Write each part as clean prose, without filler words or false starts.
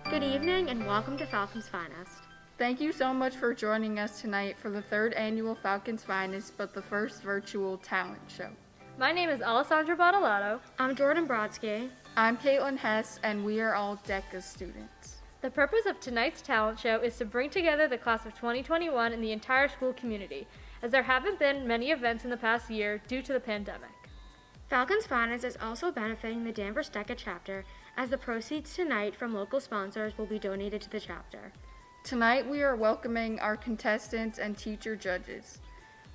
Good evening and welcome to Falcon's Finest. Thank you so much for joining us tonight for the third annual Falcon's Finest, but the first virtual talent show. My name is Alessandra Bottolato. I'm Jordan Brodsky. I'm Caitlin Hess, and we are all DECA students. The purpose of tonight's talent show is to bring together the class of 2021 and the entire school community, as there haven't been many events in the past year due to the pandemic. Falcon's Finest is also benefiting the Danvers DECA chapter, as the proceeds tonight from local sponsors will be donated to the chapter. Tonight we are welcoming our contestants and teacher judges.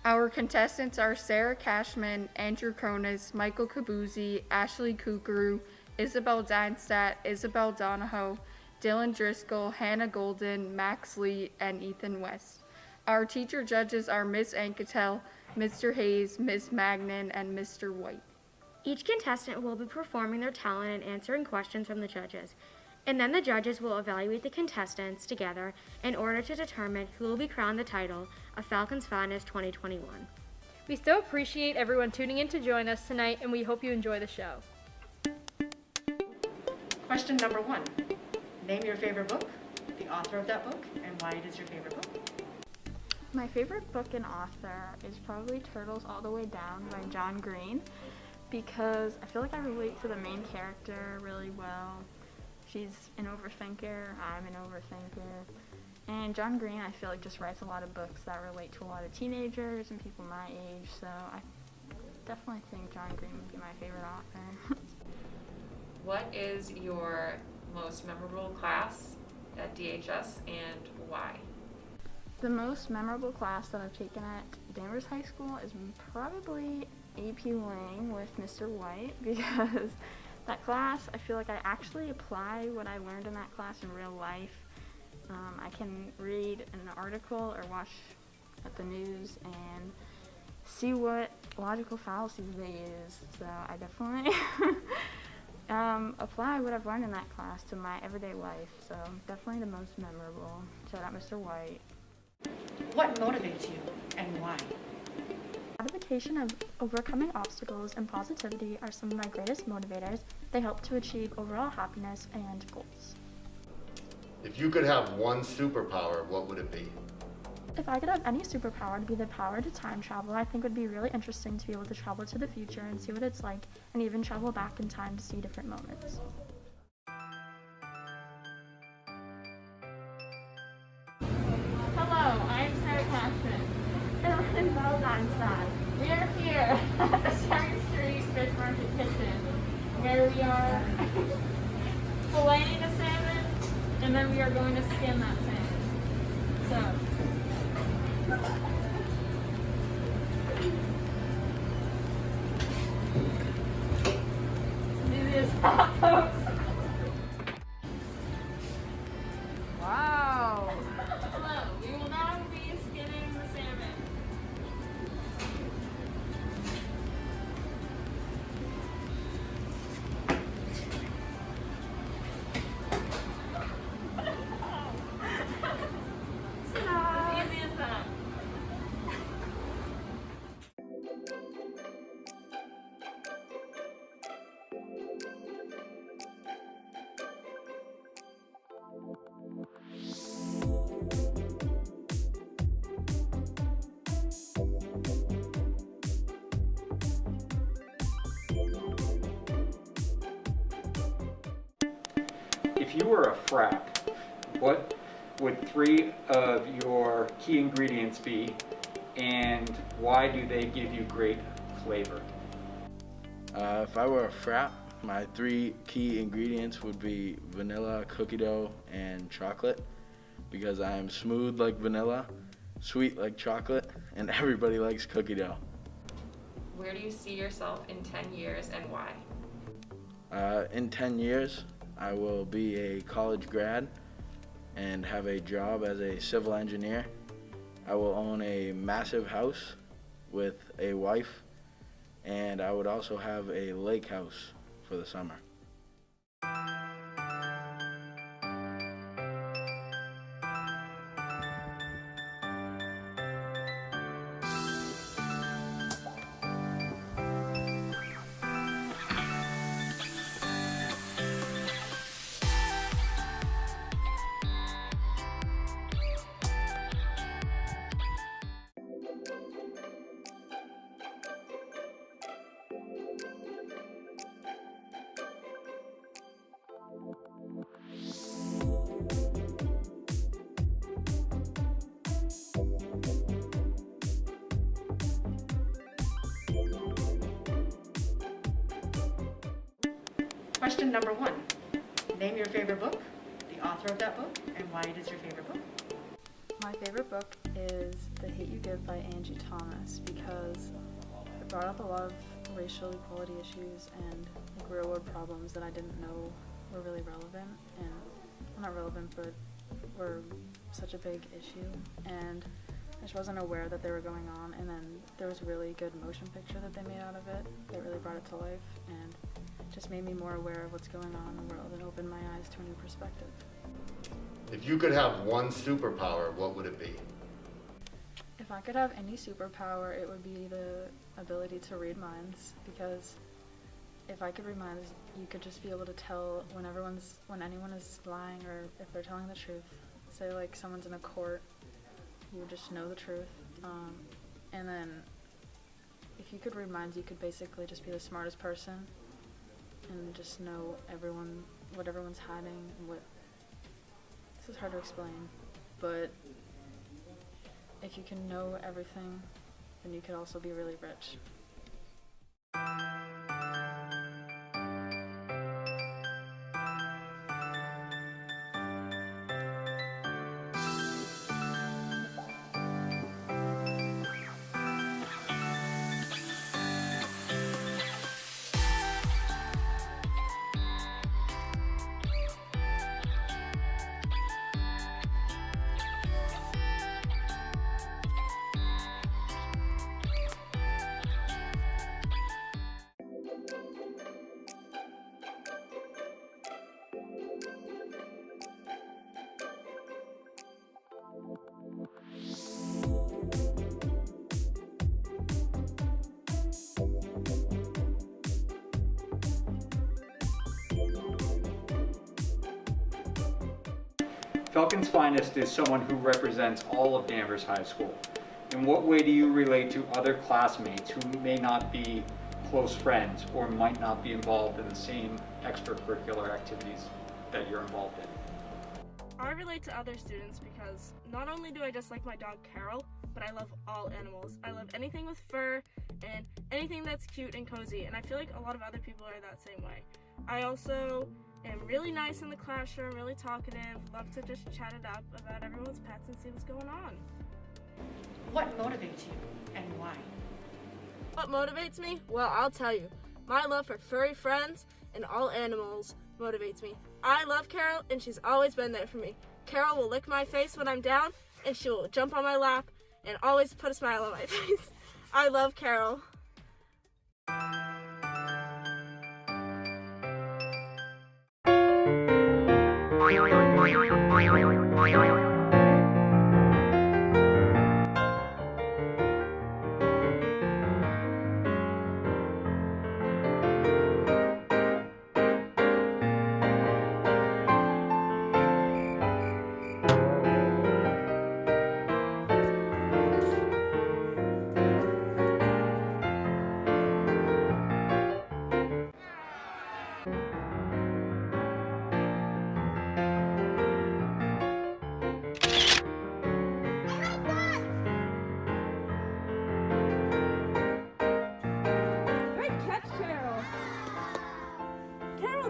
Our contestants are Sarah Cashman, Andrew Cronus, Michael Cabuzzi, Ashley Kukuru, Isabel Dinestadt, Isabel Donahoe, Dylan Driscoll, Hannah Golden, Max Lee, and Ethan West. Our teacher judges are Miss Anketel, Mr. Hayes, Miss Magnan, and Mr. White. Each contestant will be performing their talent and answering questions from the judges, and then the judges will evaluate the contestants together in order to determine who will be crowned the title of Falcon's Finest 2021. We still appreciate everyone tuning in to join us tonight, and we hope you enjoy the show. Question number 1. Name your favorite book, the author of that book, and why it is your favorite book. My favorite book and author is probably Turtles All the Way Down by John Green, because I feel like I relate to the main character really well. She's an overthinker, I'm an overthinker, and John Green I feel like just writes a lot of books that relate to a lot of teenagers and people my age, so I definitely think John Green would be my favorite author. What is your most memorable class at DHS and why? The most memorable class that I've taken at Danvers High School is probably AP Lang with Mr. White, because that class, I feel like I actually apply what I learned in that class in real life. I can read an article or watch at the news and see what logical fallacies they use, so I definitely apply what I've learned in that class to my everyday life, so definitely the most memorable. Shout out Mr. White. What motivates you and why? Gratification of overcoming obstacles and positivity are some of my greatest motivators. They help to achieve overall happiness and goals. If you could have one superpower, what would it be? If I could have any superpower to be the power to time travel, I think it would be really interesting to be able to travel to the future and see what it's like, and even travel back in time to see different moments. Hello, I'm Sarah Cashman. And I'm Isabel Dinestadt. We are here at the Sharon Street Fish Market Kitchen, where we are filleting a salmon, and then we are going to skin that salmon. So, easy as that, folks. Wow. Hello, we will now be skinning the salmon. As easy as that. If you were a frat, what would 3 of your key ingredients be, and why do they give you great flavor? If I were a frat, my 3 key ingredients would be vanilla, cookie dough, and chocolate, because I am smooth like vanilla, sweet like chocolate, and everybody likes cookie dough. Where do you see yourself in 10 years and why? In 10 years, I will be a college grad and have a job as a civil engineer. I will own a massive house with a wife, and I would also have a lake house for the summer. Question number 1. Name your favorite book, the author of that book, and why it is your favorite book. My favorite book is The Hate You Give by Angie Thomas because it brought up a lot of racial equality issues and like real world problems that I didn't know were really relevant, and well, not relevant, but were such a big issue, and I just wasn't aware that they were going on. And then there was a really good motion picture that they made out of it that really brought it to life and just made me more aware of what's going on in the world and opened my eyes to a new perspective. If you could have one superpower, what would it be? If I could have any superpower, it would be the ability to read minds, because if I could read minds, you could just be able to tell when anyone is lying or if they're telling the truth. Say like someone's in a court, you would just know the truth. And then if you could read minds, you could basically just be the smartest person and just know what everyone's hiding and what. This is hard to explain, but if you can know everything, then you could also be really rich. Falcon's Finest is someone who represents all of Danvers High School. In what way do you relate to other classmates who may not be close friends or might not be involved in the same extracurricular activities that you're involved in? I relate to other students because not only do I just like my dog Carol, but I love all animals. I love anything with fur and anything that's cute and cozy, and I feel like a lot of other people are that same way. I also am really nice in the classroom, really talkative, love to just chat it up about everyone's pets and see what's going on. What motivates you and why? What motivates me? Well, I'll tell you. My love for furry friends and all animals motivates me. I love Carol, and she's always been there for me. Carol will lick my face when I'm down, and she will jump on my lap and always put a smile on my face. I love Carol.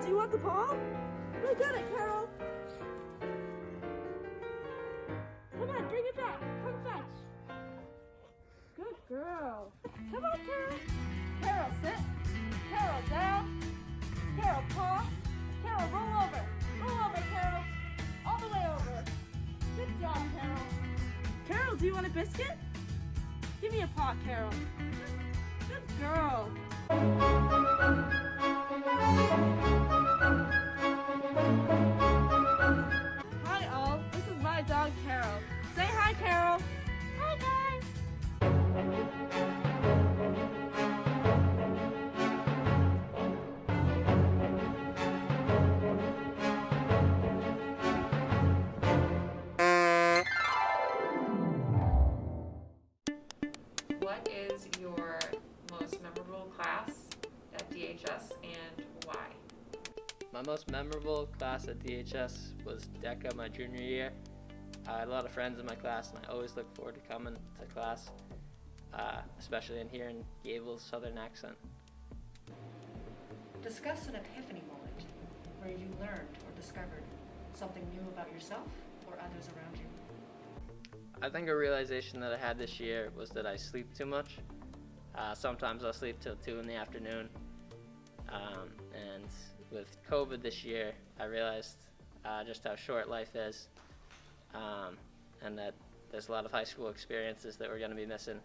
Do you want the ball? Go get it, Carol. Come on, bring it back. Come fetch. Good girl. Come on, Carol. Carol, sit. Carol, down. Carol, paw. Carol, roll over. Roll over, Carol. All the way over. Good job, Carol. Carol, do you want a biscuit? Give me a paw, Carol. Good girl. Hi all, this is my dog Carol. Say hi, Carol. Hi guys. What is your most memorable class at DHS and why? My most memorable class at DHS was DECA my junior year. I had a lot of friends in my class and I always look forward to coming to class, especially in hearing Gable's southern accent. Discuss an epiphany moment learned or discovered something new about yourself or others around you? I think a realization that I had this year was that I sleep too much. Sometimes I'll sleep till 2 in the afternoon. And with COVID this year, I realized just how short life is, and that there's a lot of high school experiences that we're going to be missing,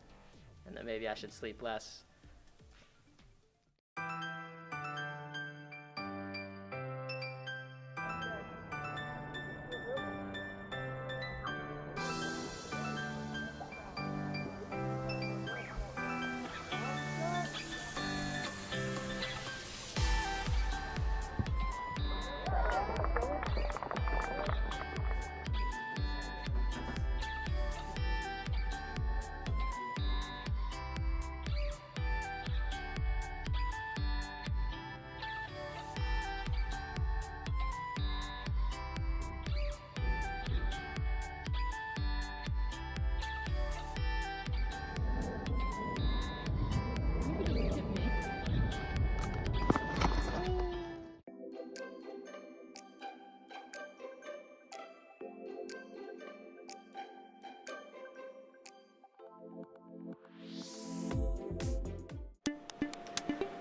and that maybe I should sleep less.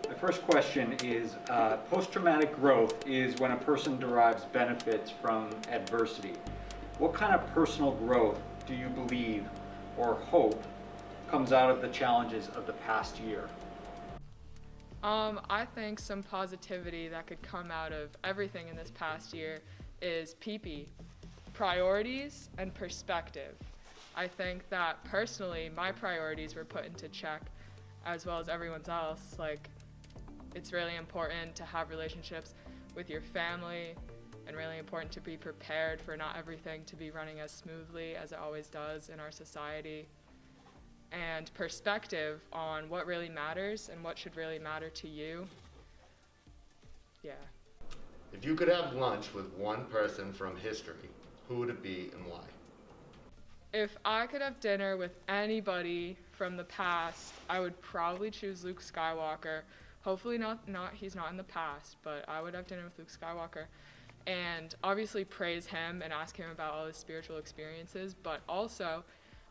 The first question is, post-traumatic growth is when a person derives benefits from adversity. What kind of personal growth do you believe or hope comes out of the challenges of the past year? I think some positivity that could come out of everything in this past year is PP, priorities and perspective. I think that personally my priorities were put into check as well as everyone's else. Like, it's really important to have relationships with your family and really important to be prepared for not everything to be running as smoothly as it always does in our society. And perspective on what really matters and what should really matter to you. Yeah. If you could have lunch with one person from history, who would it be and why? If I could have dinner with anybody from the past, I would probably choose Luke Skywalker. Hopefully he's not in the past, but I would have dinner with Luke Skywalker and obviously praise him and ask him about all his spiritual experiences, but also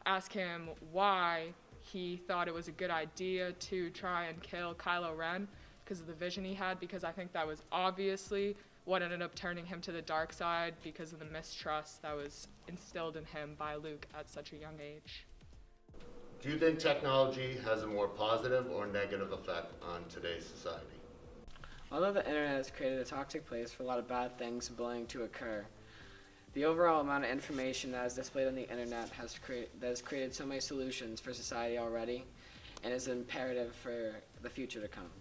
ask him why he thought it was a good idea to try and kill Kylo Ren because of the vision he had, because I think that was obviously what ended up turning him to the dark side because of the mistrust that was instilled in him by Luke at such a young age. Do you think technology has a more positive or negative effect on today's society? Although the internet has created a toxic place for a lot of bad things and bullying to occur, the overall amount of information that is displayed on the internet has created so many solutions for society already and is imperative for the future to come.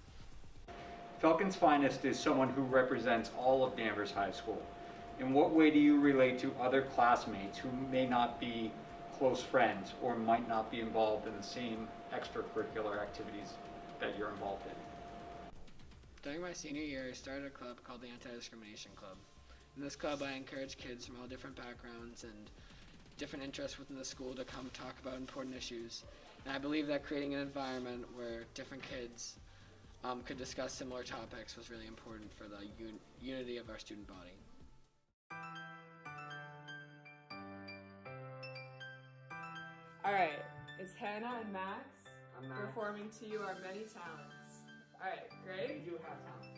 Falcon's Finest is someone who represents all of Danvers High School. In what way do you relate to other classmates who may not be close friends or might not be involved in the same extracurricular activities that you're involved in? During my senior year, I started a club called the Anti-Discrimination Club. In this club, I encourage kids from all different backgrounds and different interests within the school to come talk about important issues. And I believe that creating an environment where different kids could discuss similar topics was really important for the unity of our student body. All right, it's Hannah and Max performing To You Our Many Talents. All right, great. You do have talent.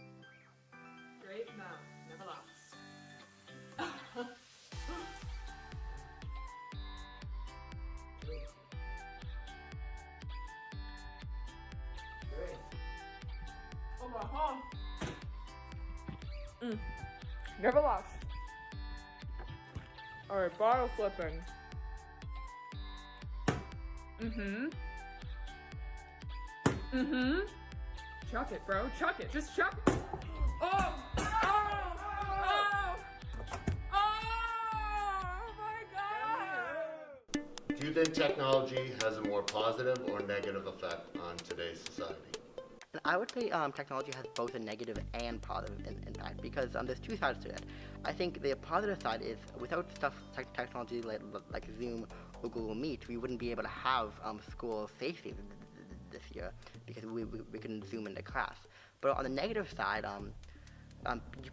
Great, now, never laughs. Great. Oh my God. Never lost. All right, bottle flipping. Chuck it, bro. Chuck it. Just chuck it. Oh! My God! Do you think technology has a more positive or negative effect on today's society? I would say technology has both a negative and positive impact because there's two sides to it. I think the positive side is without stuff technology like Zoom or Google Meet, we wouldn't be able to have school safety this year because we couldn't Zoom into class. But on the negative side,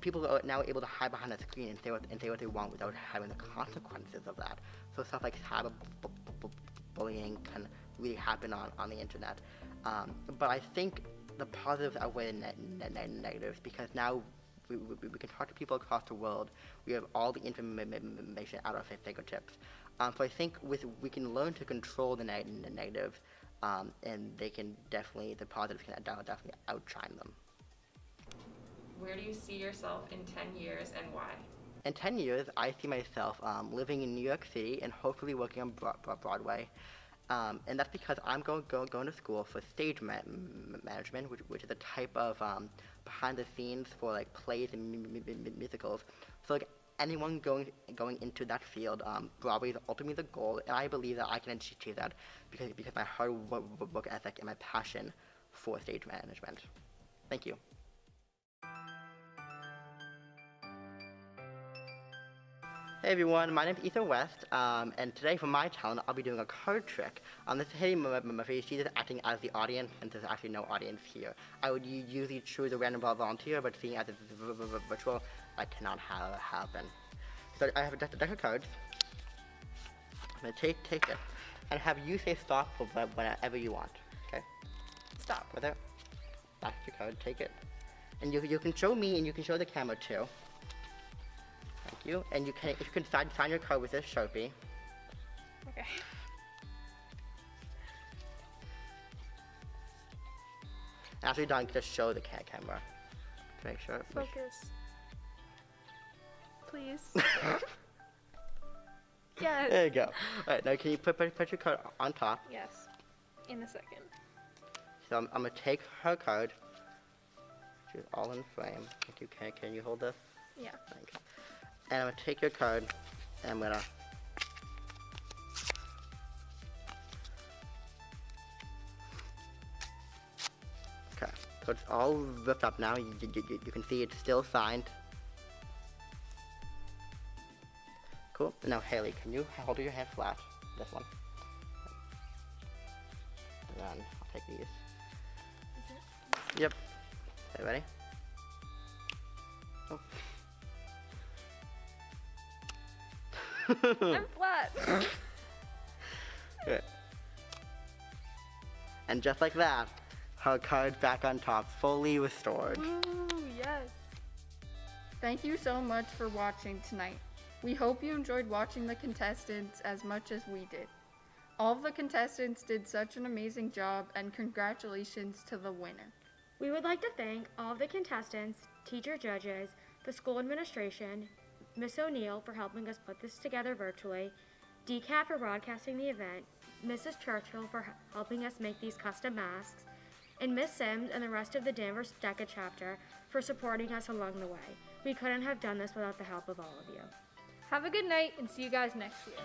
people are now able to hide behind a screen and say what they want without having the consequences of that. So stuff like cyberbullying can really happen on the internet. But I think the positives outweigh the negatives, because now we can talk to people across the world. We have all the information at our fingertips. So I think we can learn to control the negatives, and the positives can definitely outshine them. Where do you see yourself in 10 years and why? In 10 years, I see myself living in New York City and hopefully working on Broadway. And that's because I'm going to school for stage management, which is a type of behind the scenes for like plays and musicals. So like anyone going into that field, Broadway is ultimately the goal, and I believe that I can achieve that because my hard work ethic and my passion for stage management. Thank you. Hey everyone, my name is Ethan West, and today for my talent, I'll be doing a card trick. This is Haley Murphy. She's just acting as the audience, and there's actually no audience here. I would usually choose a random volunteer, but seeing as it's virtual, I cannot happen. So I have a deck of cards. I'm going to take it, and have you say stop whenever you want, okay? Stop. With it. Back your card, take it. And you can show me, and you can show the camera too. Thank you. And if you can sign your card with this Sharpie. Okay. After you're done, just show the camera to make sure. Focus. Please. Yes. There you go. All right, now can you put your card on top? Yes. In a second. So I'm gonna take her card. She's all in frame. Thank you. Can you hold this? Yeah. Thanks. And I'm gonna take your card, and I'm gonna okay. So it's all ripped up now. You can see it's still signed. Cool. Now Haley, can you hold your hand flat? This one. And then I'll take these. Yep. Okay, ready? Oh. I'm flat. Good. And just like that, her card's back on top, fully restored. Ooh, yes. Thank you so much for watching tonight. We hope you enjoyed watching the contestants as much as we did. All of the contestants did such an amazing job, and congratulations to the winner. We would like to thank all of the contestants, teacher judges, the school administration, Miss O'Neill for helping us put this together virtually, DECA for broadcasting the event, Mrs. Churchill for helping us make these custom masks, and Miss Sims and the rest of the Danvers DECA chapter for supporting us along the way. We couldn't have done this without the help of all of you. Have a good night and see you guys next year.